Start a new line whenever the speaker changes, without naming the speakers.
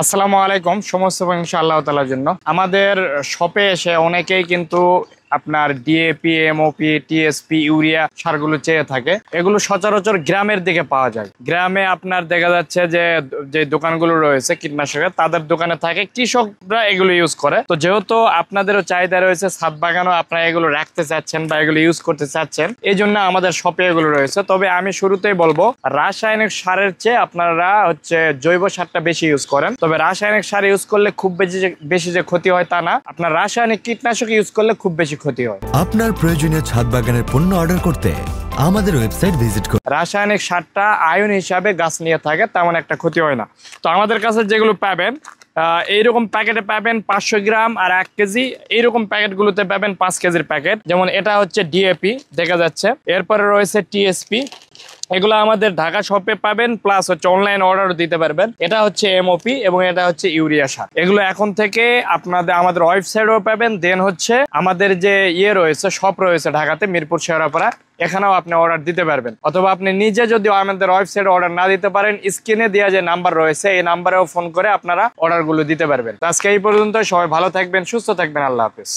আসসালামু আলাইকুম। সমস্ত প্রশংসা আল্লাহ তাআলার জন্য। আমাদের শপে এসে অনেকেই কিন্তু আপনার ডিএপি, এমওপি, টিএসপি, ইউরিয়া সারগুলো চেয়ে থাকে। এগুলো সচরাচর গ্রামের দিকে পাওয়া যায়। গ্রামে আপনার দেখা যাচ্ছে যে যে দোকানগুলো রয়েছে কীটনাশকের, তাদের দোকানে থাকে, কৃষকরা এগুলো ইউজ করে। তো যেহেতু আপনাদেরও চাহিদা রয়েছে, ছাদ বাগানও আপনারা এগুলো রাখতে চাচ্ছেন বা এগুলো ইউজ করতে চাচ্ছেন, এই জন্য আমাদের শপে এগুলো রয়েছে। তবে আমি শুরুতেই বলবো, রাসায়নিক সারের চেয়ে আপনারা জৈব সারটা বেশি ইউজ করেন। তবে রাসায়নিক সার ইউজ করলে খুব বেশি যে ক্ষতি হয় তা না, আপনার রাসায়নিক কীটনাশক ইউজ করলে খুব বেশি ক্ষতি হয়।
আপনার প্রয়োজনীয় ছাদ বাগানের পণ্য অর্ডার করতে আমাদের ওয়েবসাইট ভিজিট করুন।
রাসায়নিক সারটা আয়ন হিসাবে গাছ নিয়ে থাকে, তেমন একটা ক্ষতি হয় না। তো আমাদের কাছে যেগুলো পাবেন, এইরকম প্যাকেটে পাবেন 500 গ্রাম আর 1 কেজি। এইরকম প্যাকেটগুলোতে পাবেন 5 কেজির প্যাকেট। যেমন এটা হচ্ছে ডিএপি দেখা যাচ্ছে, এরপরে রয়েছে টিএসপি। এগুলো আমাদের ঢাকা শপে পাবেন, প্লাস অনলাইন অর্ডারও দিতে পারবেন। এটা হচ্ছে এমওপি এবং এটা হচ্ছে ইউরিয়া সার। এগুলো এখন থেকে আমাদের ওয়েবসাইটেও পাবেন। দেন আমাদের যে রয়েছে, শপ রয়েছে ঢাকাতে, মিরপুর শেওড়াপাড়া, এখানেও আপনি অর্ডার দিতে পারবেন। অথবা আপনি নিজে যদি আমাদের ওয়েবসাইটে অর্ডার না দিতে পারেন, স্ক্রিনে দেওয়া যে নাম্বার রয়েছে এই নাম্বারেও ফোন করে আপনারা অর্ডারগুলো দিতে পারবেন। তো আজকে এই পর্যন্ত। সবাই ভালো থাকবেন, সুস্থ থাকবেন। আল্লাহ হাফেজ।